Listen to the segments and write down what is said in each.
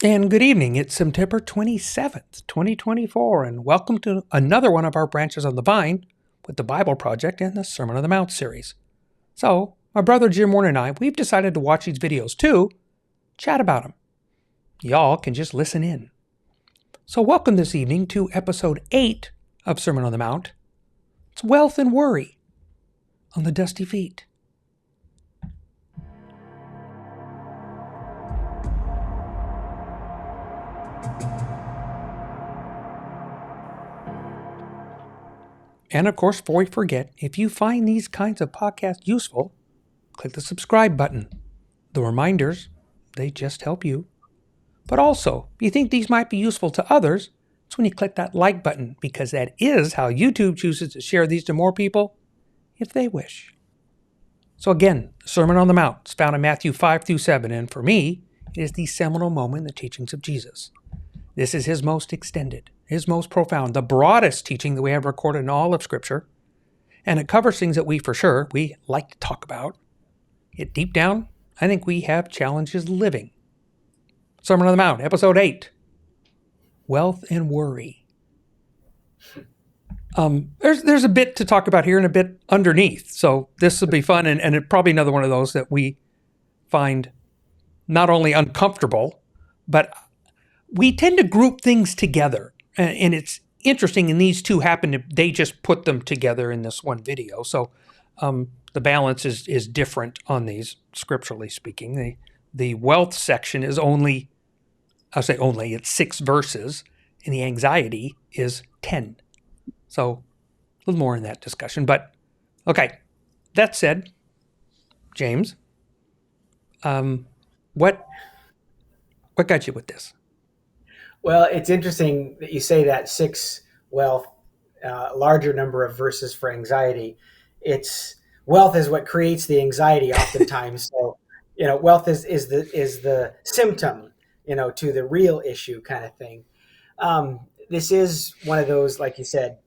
And good evening. It's September 27th, 2024, and welcome to another one of our branches on the vine with the Bible Project and the Sermon on the Mount series. So, my brother Jim Wern and I, we've decided to watch these videos too, chat about them. Y'all can just listen in. So, welcome this evening to episode 8 of Sermon on the Mount. It's Wealth and Worry on the Dusty Feet. And of course, before we forget, if you find these kinds of podcasts useful, click the subscribe button. The reminders, they just help you. But also, if you think these might be useful to others, it's when you click that like button, because that is how YouTube chooses to share these to more people if they wish. So again, the Sermon on the Mount is found in Matthew 5 through 7, and for me, it is the seminal moment in the teachings of Jesus. This is his most extended, his most profound, the broadest teaching that we have recorded in all of Scripture, and it covers things that we like to talk about. Yet deep down, I think we have challenges living. Sermon on the Mount, Episode 8, Wealth and Worry. There's a bit to talk about here and a bit underneath, so this will be fun, and it's probably another one of those that we find not only uncomfortable, but we tend to group things together, and it's interesting, and these two they just put them together in this one video, so the balance is different on these, scripturally speaking. The wealth section is it's 6 verses, and the anxiety is 10. So a little more in that discussion. But, okay, that said, James, what got you with this? Well, it's interesting that you say that 6 wealth, larger number of verses for anxiety. Wealth is what creates the anxiety oftentimes. So, wealth is the symptom, to the real issue kind of thing. This is one of those, like you said,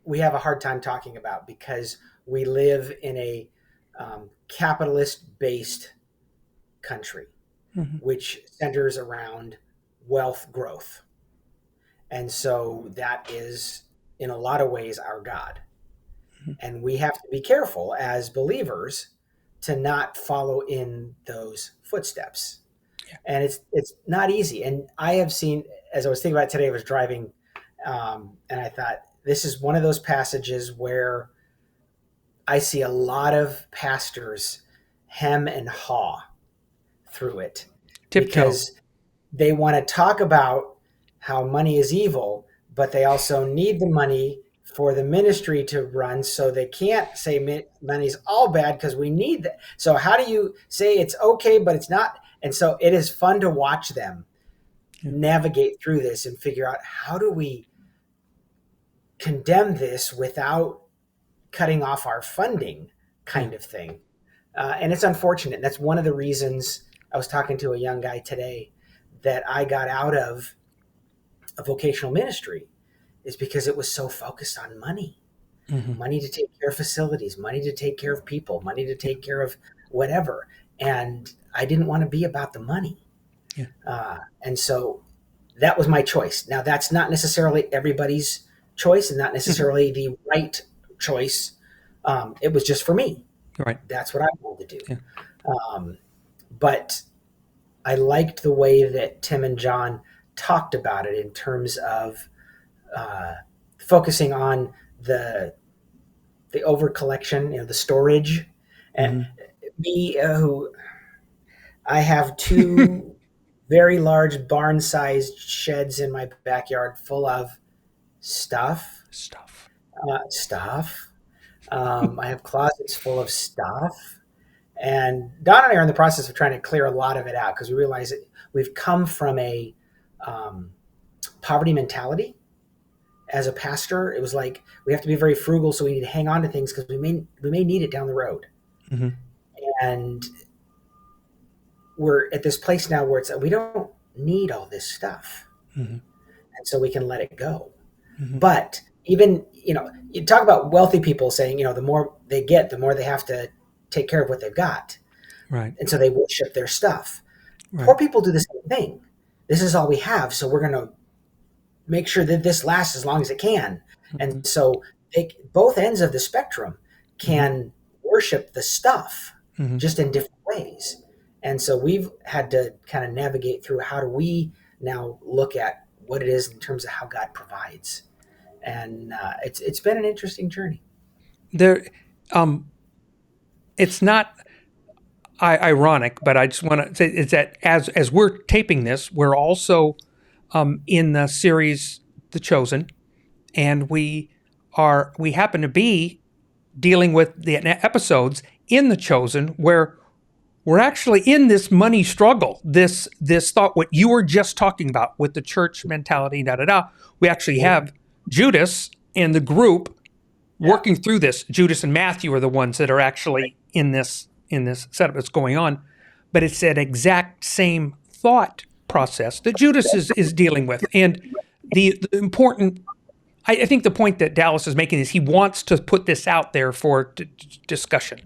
we have a hard time talking about because we live in a capitalist-based country, which centers around wealth growth. And so that is, in a lot of ways, our God. And we have to be careful as believers to not follow in those footsteps. Yeah. And it's not easy. And I have seen, as I was thinking about it today, I was driving, and I thought, this is one of those passages where I see a lot of pastors hem and haw through it. Because they want to talk about how money is evil, but they also need the money for the ministry to run, so they can't say money's all bad because we need that. So how do you say it's okay, but it's not? And so it is fun to watch them navigate through this and figure out, how do we condemn this without cutting off our funding kind of thing. And it's unfortunate. That's one of the reasons I was talking to a young guy today that I got out of a vocational ministry, is because it was so focused on money. Money to take care of facilities, money to take care of people, money to take care of whatever. And I didn't want to be about the money. Yeah. And so that was my choice. Now, that's not necessarily everybody's choice and not necessarily the right choice. It was just for me. Right. That's what I wanted to do. Yeah. But I liked the way that Tim and John talked about it in terms of focusing on the over collection, the storage. And me, who I have 2 very large barn-sized sheds in my backyard full of stuff. I have closets full of stuff. And Don and I are in the process of trying to clear a lot of it out, because we realize that we've come from a poverty mentality. As a pastor, it was like, we have to be very frugal, so we need to hang on to things because we may need it down the road. And we're at this place now where we don't need all this stuff, and so we can let it go. But even, you talk about wealthy people saying, the more they get, the more they have to take care of what they've got. Right. And so they worship their stuff. Right. Poor people do the same thing. this is all we have, so we're going to make sure that this lasts as long as it can. And so both ends of the spectrum can worship the stuff just in different ways. And so we've had to kind of navigate through how do we now look at what it is in terms of how God provides. And it's been an interesting journey. There, it's not ironic, but I just want to say is that as we're taping this, we're also in the series The Chosen, and we happen to be dealing with the episodes in The Chosen where we're actually in this money struggle, this thought, what you were just talking about with the church mentality, We actually have Judas and the group working through this. Judas and Matthew are the ones that are actually in this setup that's going on, but it's that exact same thought process that Judas is dealing with. And the important, I think the point that Dallas is making is he wants to put this out there for discussion.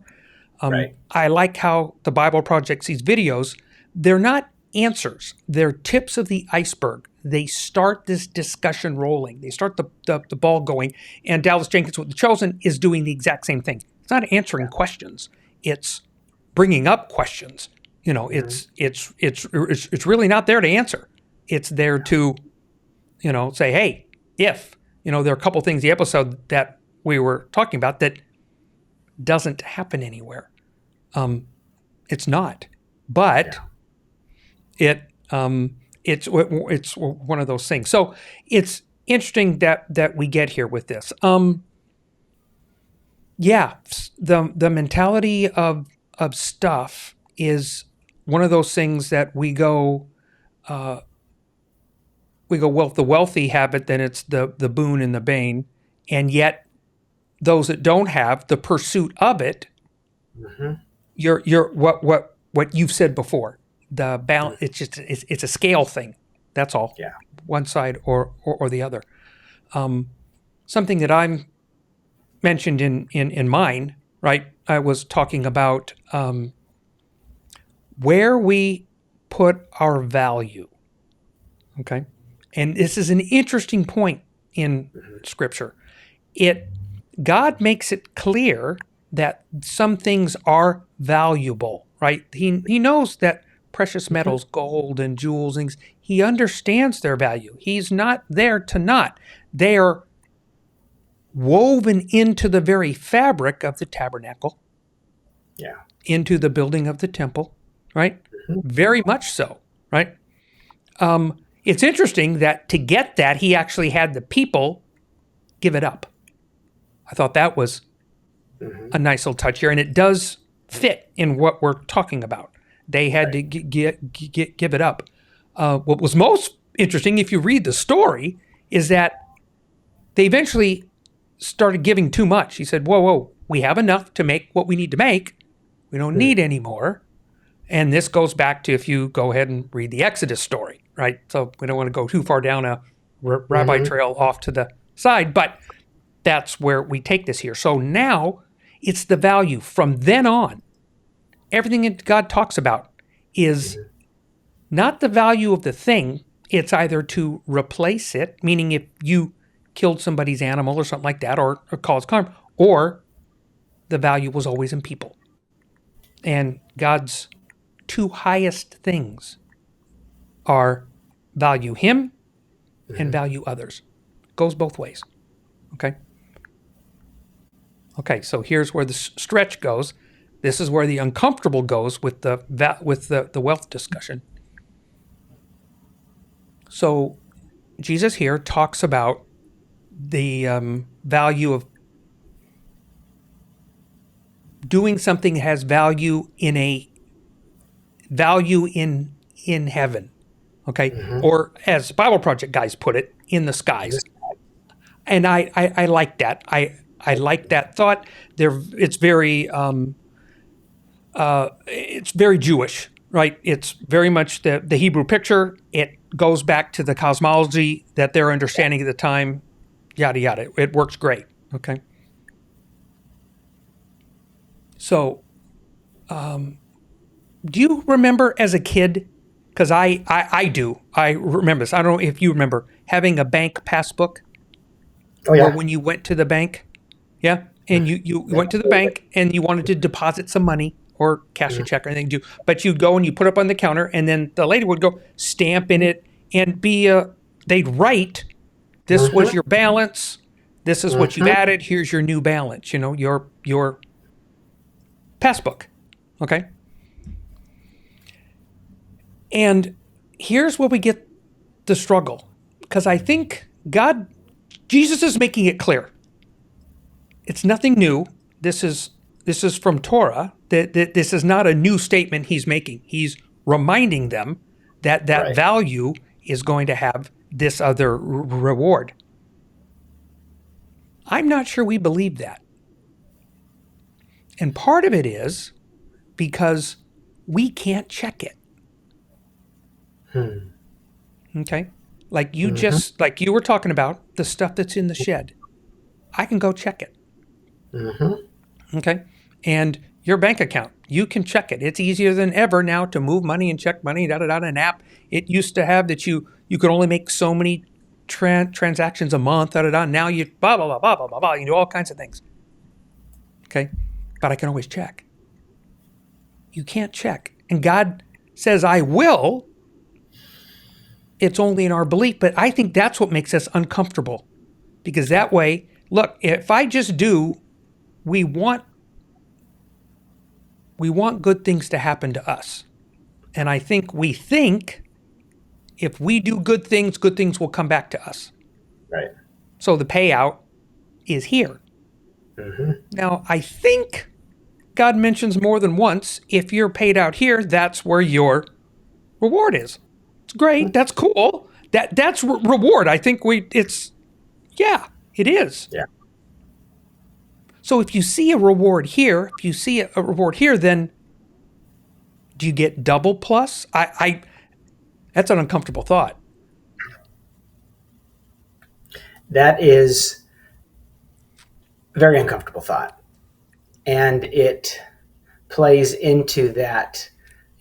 Right. I like how the Bible Project sees videos. They're not answers. They're tips of the iceberg. They start this discussion rolling. They start the ball going. And Dallas Jenkins with The Chosen is doing the exact same thing. It's not answering questions. It's bringing up questions. It's really not there to answer. It's there to, say, hey, if, there are a couple things in the episode that we were talking about that doesn't happen anywhere. It's not, but it's one of those things. So it's interesting that we get here with this. The mentality of stuff is one of those things that we go, well, if the wealthy have it, then it's the boon and the bane, and yet those that don't have the pursuit of it, you're what you've said before. The balance, it's a scale thing. That's all. Yeah. One side or the other. Something that I'm mentioned in mine, right? I was talking about where we put our value. Okay, and this is an interesting point in Scripture. God makes it clear that some things are valuable, right? He knows that precious metals, gold and jewels, things, he understands their value. He's not there to not. They are woven into the very fabric of the tabernacle, into the building of the temple, right? Very much so, right? It's interesting that to get that, he actually had the people give it up. I thought that was a nice little touch here, and it does fit in what we're talking about. They had to give it up. What was most interesting, if you read the story, is that they eventually started giving too much. He said, whoa, we have enough to make what we need to make. We don't need any more. And this goes back to if you go ahead and read the Exodus story, right? So we don't want to go too far down a rabbi trail off to the side, but that's where we take this here. So now it's the value. From then on, everything that God talks about is not the value of the thing. It's either to replace it, meaning if you killed somebody's animal or something like that, or caused harm, or the value was always in people. And God's two highest things are value him and value others. Goes both ways. Okay, so here's where the stretch goes. This is where the uncomfortable goes with the wealth discussion. So Jesus here talks about the value of doing something that has value in heaven, okay, or as Bible Project guys put it, in the skies. And I like that. I like that thought. It's very Jewish, right? It's very much the Hebrew picture. It goes back to the cosmology that they're understanding at the time. Yada yada. It works great. Okay. So, do you remember as a kid? because I do. I remember this. I don't know if you remember having a bank passbook Oh where yeah. when you went to the bank, yeah, and you went to the bank and you wanted to deposit some money or cash a check or anything, but you'd go and you put it up on the counter, and then the lady would go stamp in it and they'd write, this was Mm-hmm. your balance, this is what you've Mm-hmm. added, here's your new balance, your passbook. Okay. And here's where we get the struggle. Because I think Jesus is making it clear. It's nothing new. This is from Torah. That this is not a new statement he's making. He's reminding them that Right. value is going to have this other reward. I'm not sure we believe that. And part of it is because we can't check it. Hmm. Okay? Mm-hmm. Like you were talking about, the stuff that's in the shed. I can go check it. Mm-hmm. Okay? And your bank account, you can check it. It's easier than ever now to move money and check money, an app. It used to have that you could only make so many transactions a month, Now you blah, blah, blah, blah, blah, blah, blah. You do all kinds of things. Okay? But I can always check. You can't check. And God says, I will. It's only in our belief. But I think that's what makes us uncomfortable. Because that way, look, if I just do, we want good things to happen to us. And I think we think if we do good things will come back to us. Right. So the payout is here. Mm-hmm. Now, I think God mentions more than once, if you're paid out here, that's where your reward is. It's great. That's cool. That's reward. I think it is. Yeah. So if you see a reward here, then do you get double plus? That's an uncomfortable thought. That is a very uncomfortable thought. And it plays into that,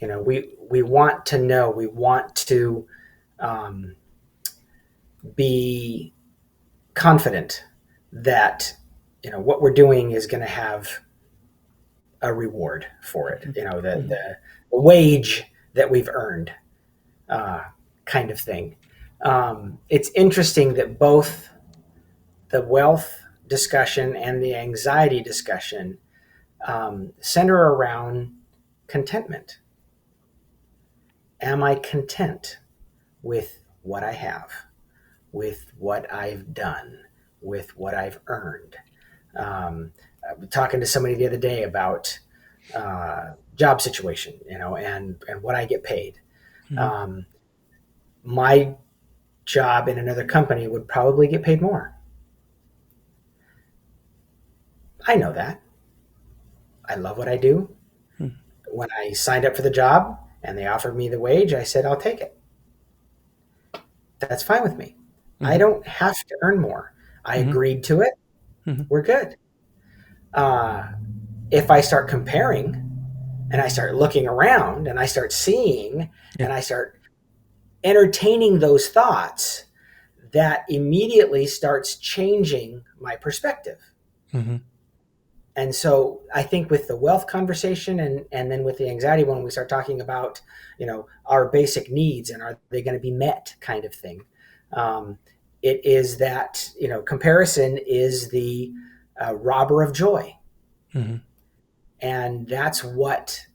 we want to know, we want to um, be confident that, what we're doing is going to have a reward for it, the wage that we've earned, uh, kind of thing. It's interesting that both the wealth discussion and the anxiety discussion center around contentment. Am I content with what I have, with what I've done, with what I've earned? I was talking to somebody the other day about job situation, and what I get paid. Mm-hmm. My job in another company would probably get paid more. I know that. I love what I do. When I signed up for the job and they offered me the wage, I said, I'll take it. That's fine with me. I Mm-hmm. don't have to earn more. I Mm-hmm. agreed to it. Mm-hmm. We're good. Uh, if I start comparing and I start looking around and I start seeing Yeah. and I start entertaining those thoughts, that immediately starts changing my perspective. Mm-hmm. And so I think with the wealth conversation and then with the anxiety one, we start talking about, our basic needs and are they going to be met kind of thing. It is that, comparison is the robber of joy. Mm-hmm. And that's what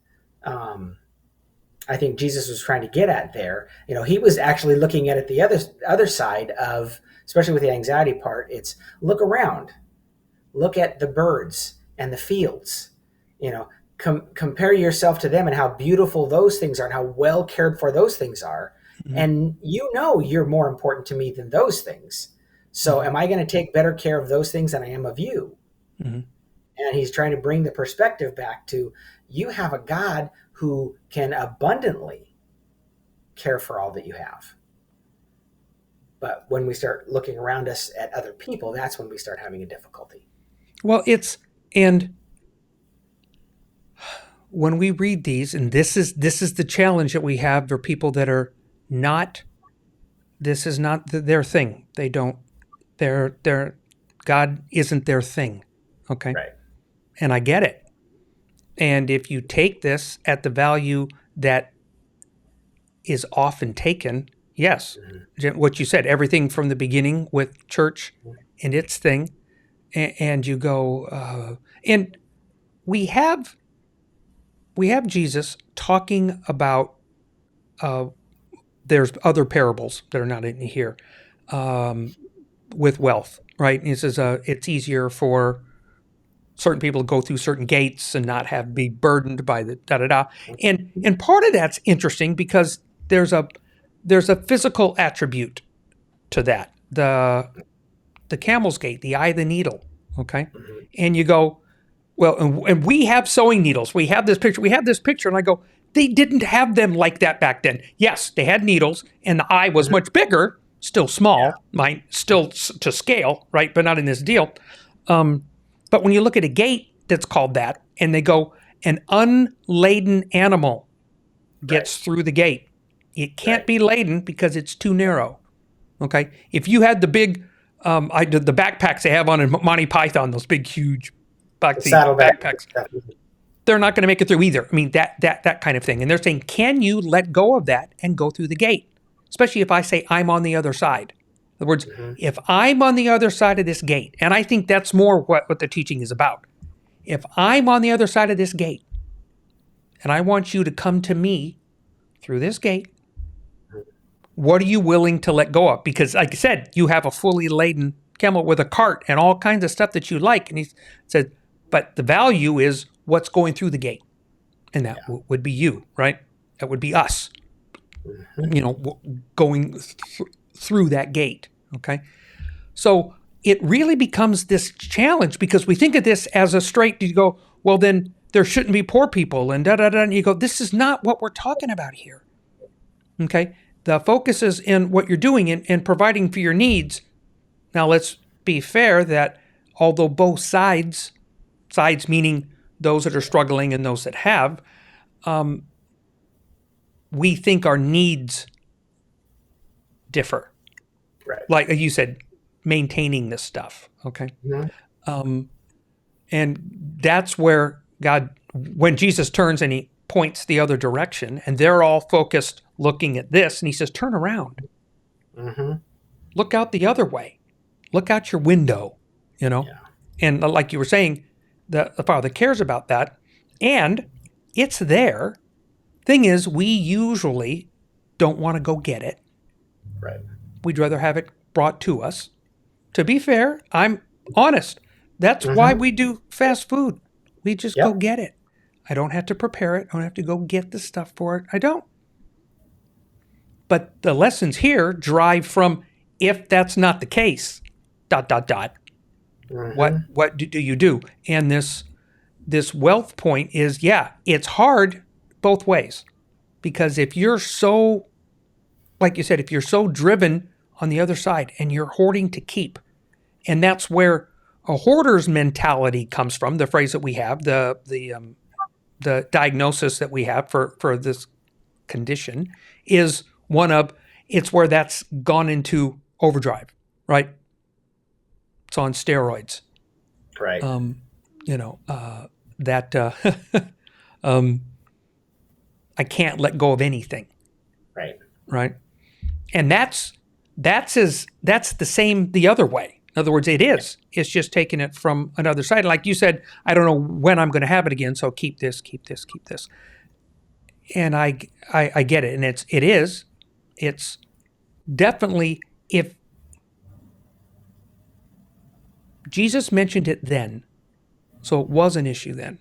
I think Jesus was trying to get at there. He was actually looking at it the other side of, especially with the anxiety part, it's look around, look at the birds and the fields, compare yourself to them and how beautiful those things are and how well cared for those things are. Mm-hmm. And you're more important to me than those things. So am I going to take better care of those things than I am of you? Mm-hmm. And he's trying to bring the perspective back to, you have a God who can abundantly care for all that you have. But when we start looking around us at other people, that's when we start having a difficulty. Well, and when we read these, and this is the challenge that we have for people that are not, this is not their thing. They don't, their God isn't their thing. Okay. Right. And I get it. And if you take this at the value that is often taken, yes, what you said, everything from the beginning with church and its thing, and you go, and we have Jesus talking about. There's other parables that are not in here with wealth, right? And he says it's easier for certain people to go through certain gates and not have be burdened by the da da da. And part of that's interesting because there's a physical attribute to that. The camel's gate, the eye of the needle. Okay, and you go, well, and we have sewing needles. We have this picture, and I go, they didn't have them like that back then. Yes, they had needles, and the eye was much bigger, still small, still to scale, right? But not in this deal. But when you look at a gate that's called that, and they go, an unladen animal gets through the gate. It can't be laden because it's too narrow. Okay, if you had the big, the backpacks they have on in Monty Python, those big, huge, backpacks. They're not going to make it through either. I mean, that kind of thing. And they're saying, can you let go of that and go through the gate? Especially if I say I'm on the other side. In other words, if I'm on the other side of this gate, and I think that's more what the teaching is about. If I'm on the other side of this gate, and I want you to come to me through this gate, what are you willing to let go of? Because like I said, you have a fully laden camel with a cart and all kinds of stuff that you like. And he said, but the value is what's going through the gate. And that would be you, right? That would be us, going through that gate. Okay. So it really becomes this challenge because we think of this as a straight, you go, well, then there shouldn't be poor people and da-da-da. And you go, this is not what we're talking about here. Okay. The focus is in what you're doing and providing for your needs. Now, let's be fair that although both sides meaning those that are struggling and those that have, we think our needs differ. Right. Like you said, maintaining this stuff. Okay. And that's where God, when Jesus turns and he points the other direction and they're all focused looking at this and he says, turn around. Look out the other way. Look out your window, And like you were saying, the Father cares about that. And it's there. Thing is, we usually don't want to go get it. Right. We'd rather have it brought to us. To be fair, I'm honest. That's why we do fast food. We just go get it. I don't have to prepare it. I don't have to go get the stuff for it. I don't. But the lessons here drive from if that's not the case, ... What do you do? And this wealth point is, it's hard both ways. Because if you're so, like you said, if you're so driven on the other side and you're hoarding to keep, and that's where a hoarder's mentality comes from, the phrase that we have, the diagnosis that we have for this condition is one of, it's where that's gone into overdrive, right? It's on steroids. Right. I can't let go of anything. Right. Right. And that's the same the other way. In other words, it is. It's just taking it from another side. Like you said, I don't know when I'm going to have it again, so keep this. And I get it. And it's definitely, if Jesus mentioned it then, so it was an issue then.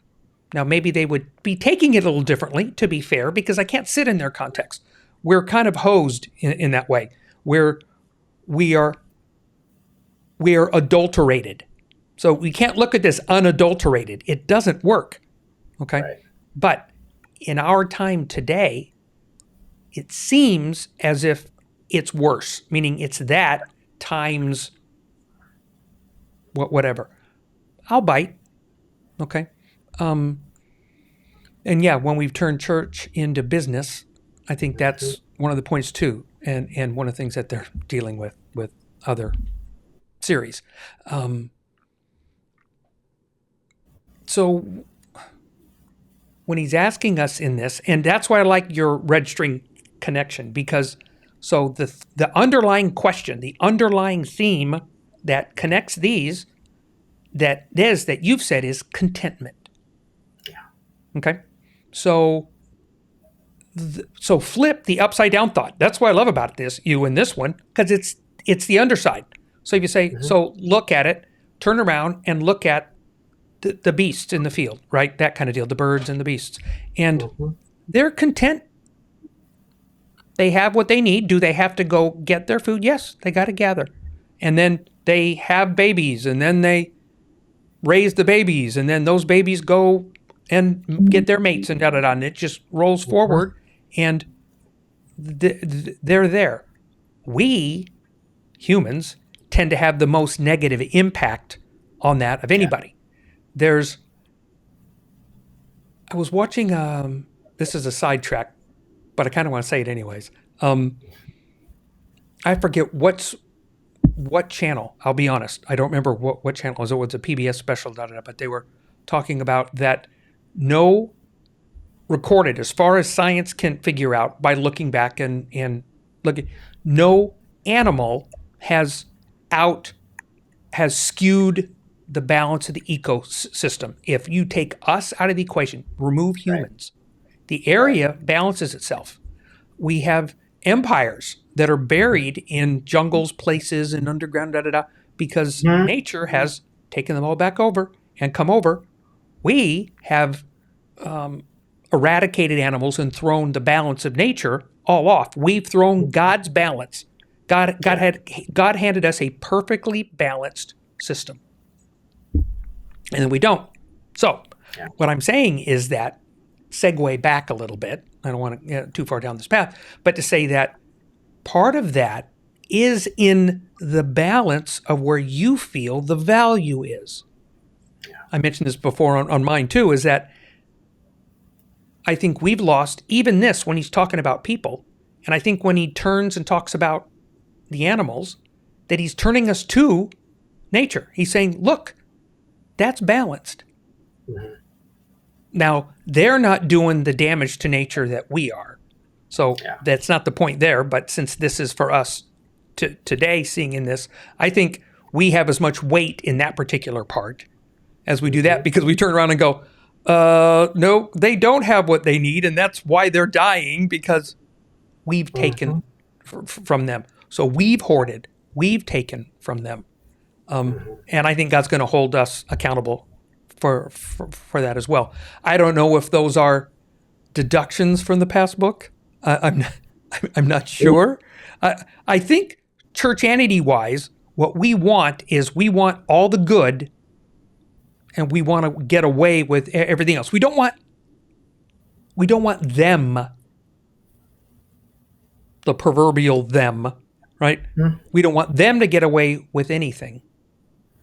Now, maybe they would be taking it a little differently, to be fair, because I can't sit in their context. We're kind of hosed in that way, where we are adulterated. So we can't look at this unadulterated. It doesn't work. Okay? Right. But in our time today, it seems as if it's worse, meaning it's that times whatever. I'll bite. Okay? And yeah, when we've turned church into business, I think Mm-hmm. that's one of the points too, and one of the things that they're dealing with other series. Um, so when he's asking us in this, and that's why I like your red string connection, because so the underlying question, the underlying theme that connects these, that you've said is contentment. Yeah. Okay, so so flip the upside down thought. That's what I love about this, you in this one, because it's the underside. So if you say, Mm-hmm. so look at it, turn around and look at the beasts in the field, right? That kind of deal, the birds and the beasts. And Mm-hmm. they're content. They have what they need. Do they have to go get their food? Yes, they got to gather. And then they have babies, and then they raise the babies, and then those babies go and get their mates, and da da da. And it just rolls Mm-hmm. forward, and they're there. We humans tend to have the most negative impact on that of Yeah. anybody. There's, I was watching, this is a sidetrack, but I kind of want to say it anyways. I forget what channel. I'll be honest. I don't remember what channel it was. It was a PBS special, da, da, da, but they were talking about that no recorded, as far as science can figure out by looking back and looking, no animal has out has skewed the balance of the ecosystem. If you take us out of the equation, remove Right. humans, the Right. area balances itself. We have empires that are buried in jungles, places, and underground, da da da, because Mm-hmm. nature has taken them all back over and come over. We have eradicated animals and thrown the balance of nature all off. We've thrown God's balance. Yeah. God handed us a perfectly balanced system, and we don't. So, Yeah. what I'm saying is that segue back a little bit. I don't want to get too far down this path, but to say that part of that is in the balance of where you feel the value is. Yeah. I mentioned this before on mine too, is that I think we've lost even this when he's talking about people. And I think when he turns and talks about the animals, that he's turning us to nature. He's saying, look, that's balanced. Mm-hmm. Now, they're not doing the damage to nature that we are. So Yeah. that's not the point there. But since this is for us today, seeing in this, I think we have as much weight in that particular part as we do Mm-hmm. that, because we turn around and go, no, they don't have what they need. And that's why they're dying, because we've Mm-hmm. taken from them. So we've hoarded, we've taken from them. Mm-hmm. And I think God's going to hold us accountable for that as well. I don't know if those are deductions from the past book. I'm not sure. I think churchianity wise, what we want is we want all the good, and we want to get away with everything else. We don't want them, the proverbial them, right? Mm-hmm. We don't want them to get away with anything,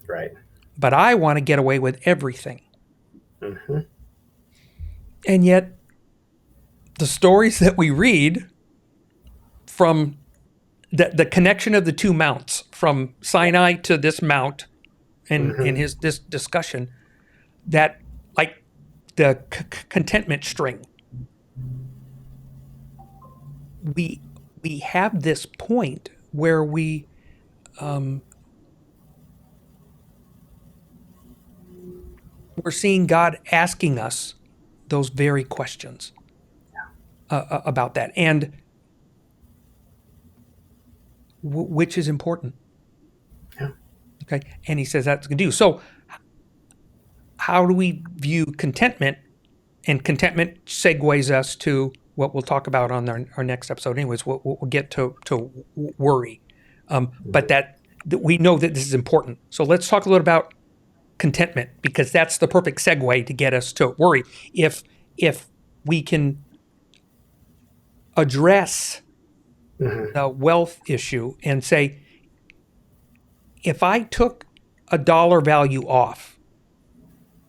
Right. but I want to get away with everything. Mm-hmm. And yet, the stories that we read from the connection of the two mounts, from Sinai to this mount, and in Mm-hmm. his this discussion, that like the contentment string, we have this point where we're seeing God asking us those very questions about that, and which is important. Yeah. Okay, and he says that's going to do. So, how do we view contentment? And contentment segues us to what we'll talk about on our next episode. Anyways, we'll get to worry, but that we know that this is important. So let's talk a little about contentment, because that's the perfect segue to get us to worry. If we can address Mm-hmm. the wealth issue and say, if I took a dollar value off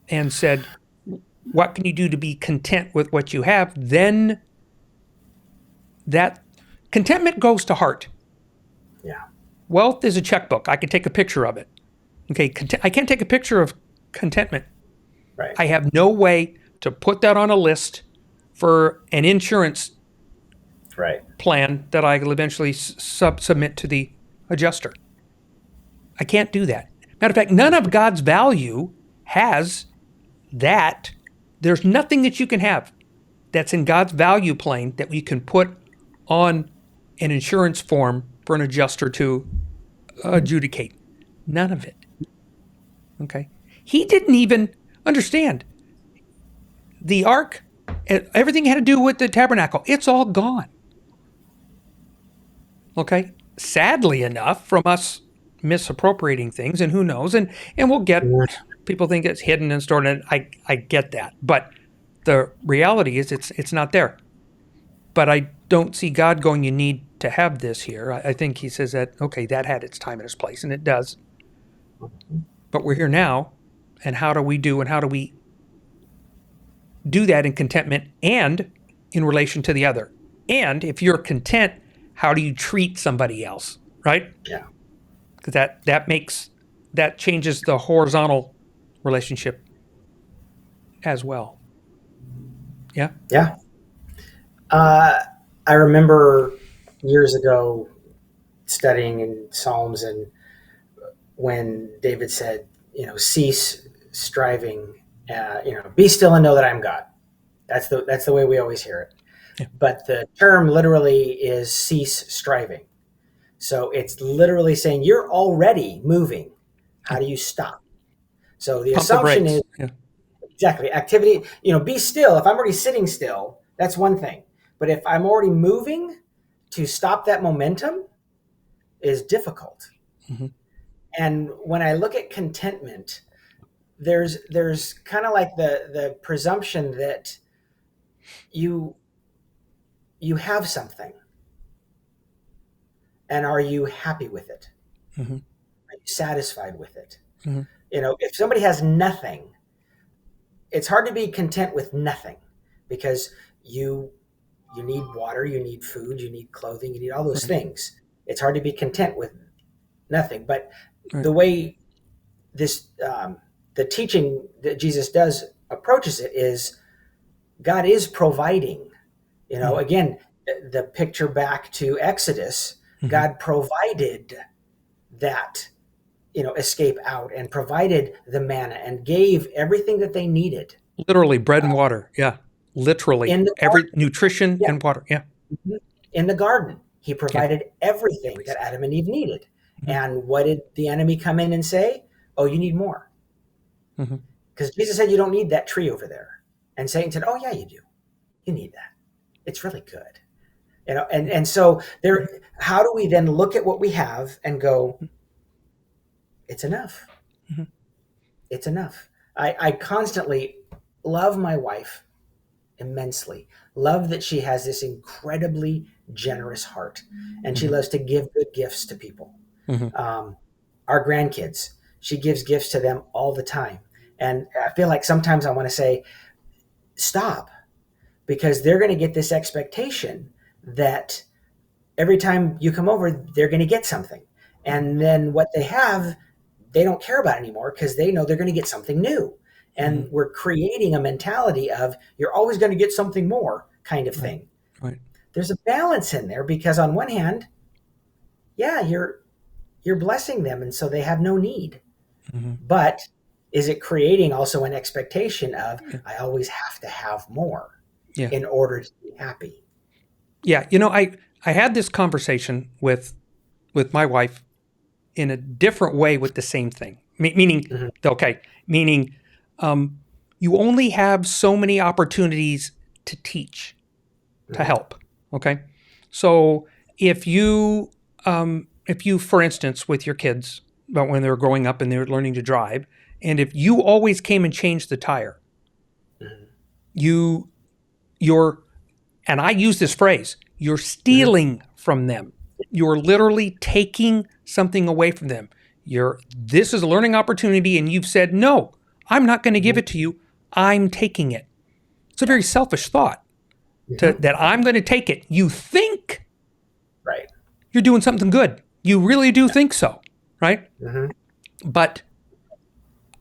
and said, what can you do to be content with what you have, then that contentment goes to heart. Yeah. Wealth is a checkbook. I can take a picture of it. Okay, I can't take a picture of contentment. Right. I have no way to put that on a list for an insurance Right. plan that I will eventually submit to the adjuster. I can't do that. Matter of fact, none of God's value has that. There's nothing that you can have that's in God's value plane that we can put on an insurance form for an adjuster to adjudicate. None of it. Okay. He didn't even understand the ark, everything had to do with the tabernacle. It's all gone. Okay. Sadly enough, from us misappropriating things, and who knows, and we'll get people think it's hidden and stored. And I get that, but the reality is it's not there. But I don't see God going, you need to have this here. I think he says that, okay, that had its time and its place, and it does. But we're here now, and how do we do that in contentment and in relation to the other? And if you're content, how do you treat somebody else, right? Yeah. Because that changes the horizontal relationship as well. Yeah? Yeah. I remember years ago studying in Psalms, and when David said, cease striving, be still and know that I'm God. That's the way we always hear it. Yeah. But the term literally is cease striving. So it's literally saying you're already moving. How do you stop? So the Pump assumption the is brakes. exactly activity. Be still. If I'm already sitting still, that's one thing. But if I'm already moving, to stop that momentum is difficult. Mm-hmm. And when I look at contentment, there's kind of like the presumption that you have something, and are you happy with it? Mm-hmm. Are you satisfied with it? Mm-hmm. If somebody has nothing, it's hard to be content with nothing, because you need water, you need food, you need clothing, you need all those things. It's hard to be content with nothing. But the way this the teaching that Jesus does approaches it is God is providing. Again, the picture back to Exodus, God provided that, escape out, and provided the manna and gave everything that they needed. Literally bread and water. Yeah. Literally. In the Every garden. nutrition and water. Yeah. In the garden, he provided everything that Adam and Eve needed. And what did the enemy come in and say? Oh, you need more. Because Jesus said, you don't need that tree over there. And Satan said, oh yeah, you do. You need that. It's really good. And so how do we then look at what we have and go, it's enough. It's enough. I constantly love my wife immensely. Love that she has this incredibly generous heart, and she loves to give good gifts to people. Our grandkids, she gives gifts to them all the time. And I feel like sometimes I want to say, stop, because they're going to get this expectation that every time you come over, they're going to get something. And then what they have, they don't care about anymore, because they know they're going to get something new. And we're creating a mentality of you're always going to get something more kind of thing. Right. There's a balance in there, because on one hand, yeah, you're blessing them, and so they have no need. But is it creating also an expectation of I always have to have more in order to be happy? Yeah. I had this conversation with my wife in a different way with the same thing. Meaning, you only have so many opportunities to teach, to help. Okay. So if you, for instance, with your kids, but when they're growing up and they're learning to drive, and if you always came and changed the tire, you're, and I use this phrase, you're stealing from them. You're literally taking something away from them. This is a learning opportunity, and you've said, no, I'm not going to give it to you. I'm taking it. It's a very selfish thought that I'm going to take it. You think Right. you're doing something good. You really do think so, right? But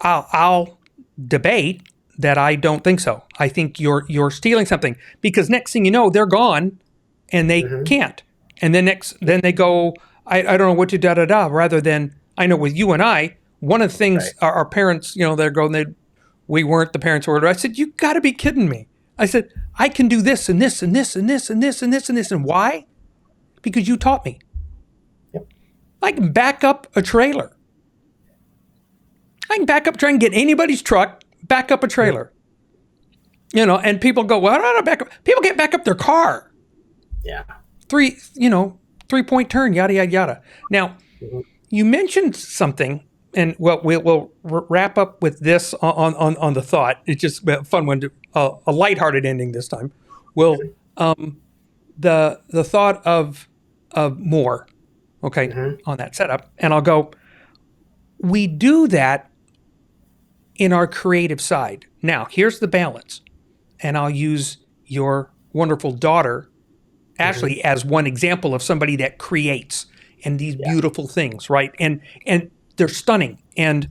I'll debate that I don't think so. I think you're stealing something, because next thing you know, they're gone and they can't. And then then they go, I don't know what to da. Rather than, I know with you and I, one of the things our parents, they're going, we weren't the parents who were. I said, you got to be kidding me. I said, I can do this and this and this and this and this and this and this. And why? Because you taught me. Yep. I can back up a trailer. I can try and get anybody's truck, back up a trailer. And people go, well, I don't know, back up. People can't back up their car. Yeah. 3-point turn, yada, yada, yada. Now, you mentioned something, and we'll wrap up with this on the thought. It's just a fun one, a lighthearted ending this time. The thought of more, okay, on that setup. And I'll go, we do that in our creative side. Now, here's the balance. And I'll use your wonderful daughter, Ashley, as one example of somebody that creates and these beautiful things, right? And they're stunning. And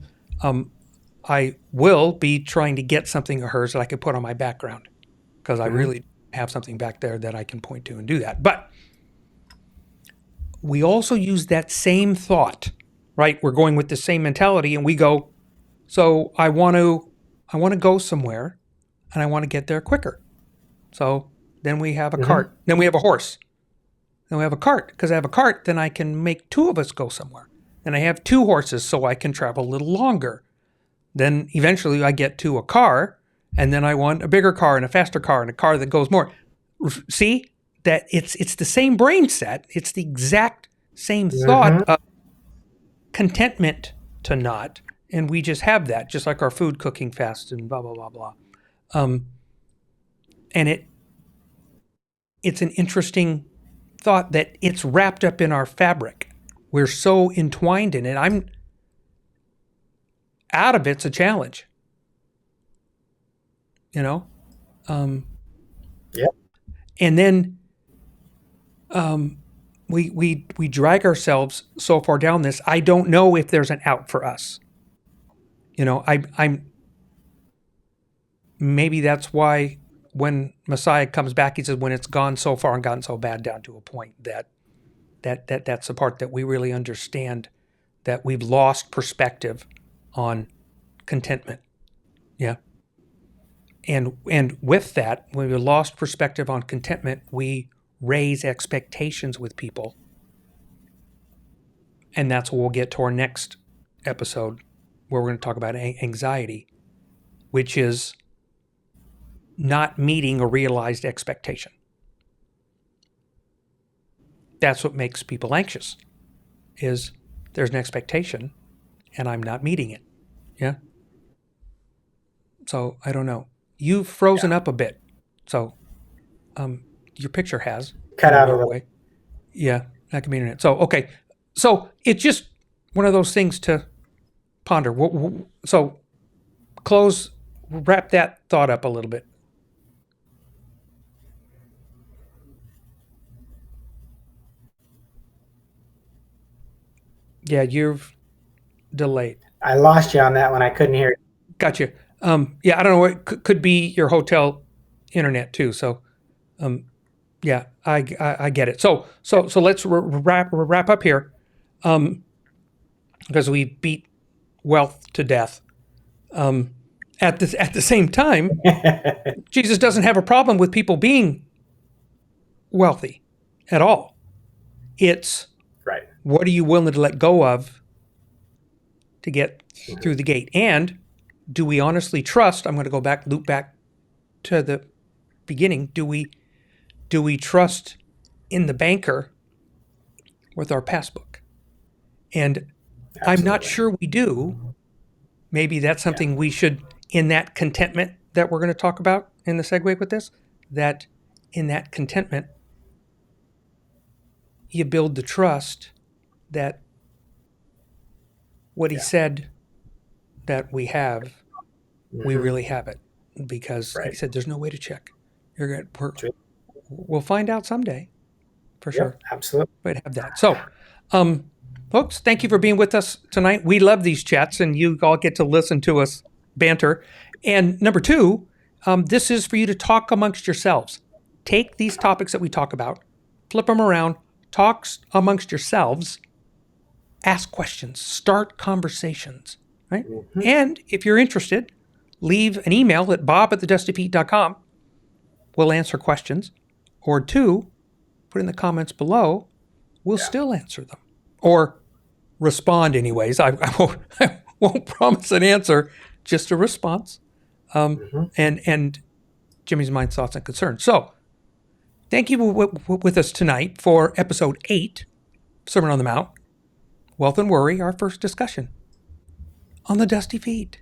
I will be trying to get something of hers that I could put on my background, because I really have something back there that I can point to and do that. But we also use that same thought, right? We're going with the same mentality, and we go, so I want to go somewhere, and I want to get there quicker. So then we have a cart. Then we have a horse. Then we have a cart. Because I have a cart, then I can make two of us go somewhere. And I have two horses, so I can travel a little longer. Then eventually I get to a car, and then I want a bigger car and a faster car and a car that goes more. See? That it's the same brain set. It's the exact same thought of contentment to not. And we just have that, just like our food cooking fast and blah, blah, blah, blah. And it's an interesting thought that it's wrapped up in our fabric. We're so entwined in it. I'm out of it's a challenge. Yeah. And then we drag ourselves so far down this. I don't know if there's an out for us. I'm maybe that's why when Messiah comes back, he says, when it's gone so far and gotten so bad down to a point that's the part that we really understand, that we've lost perspective on contentment. Yeah. And with that, when we lost perspective on contentment, we raise expectations with people. And that's what we'll get to our next episode, where we're going to talk about anxiety, which is not meeting a realized expectation. That's what makes people anxious, is there's an expectation and I'm not meeting it. Yeah. So I don't know. You've frozen up a bit. So your picture has. Cut out a little. Way. Yeah, that can be internet. So, okay. So it's just one of those things to ponder. So wrap that thought up a little bit. Yeah, you've delayed. I lost you on that one. I couldn't hear it. Gotcha. Yeah, I don't know. It could be your hotel internet too. So, yeah, I get it. So let's wrap up here, because we beat wealth to death. At the same time, Jesus doesn't have a problem with people being wealthy at all. It's right. What are you willing to let go of to get through the gate? And do we honestly trust? I'm going to loop back to the beginning. Do we trust in the banker with our passbook? And absolutely. I'm not sure we do. Maybe that's something we should, in that contentment that we're going to talk about in the segue with this, that in that contentment, you build the trust that what he said that we have, we really have it. because, like I Right. said, there's no way to check. True. We'll find out someday, for sure. Yep. Absolutely. But have that. So, folks, thank you for being with us tonight. We love these chats, and you all get to listen to us banter. And number two, this is for you to talk amongst yourselves. Take these topics that we talk about, flip them around, talk amongst yourselves, ask questions, start conversations, right? Mm-hmm. And if you're interested, leave an email at bob@TheDustyFeet.com. We'll answer questions. Or two, put in the comments below. We'll still answer them. Or respond anyways. I won't promise an answer, just a response. And Jimmy's mind, thoughts, and concerns. So, thank you with us tonight for episode 8, Sermon on the Mount, Wealth and Worry, our first discussion on the Dusty Feet.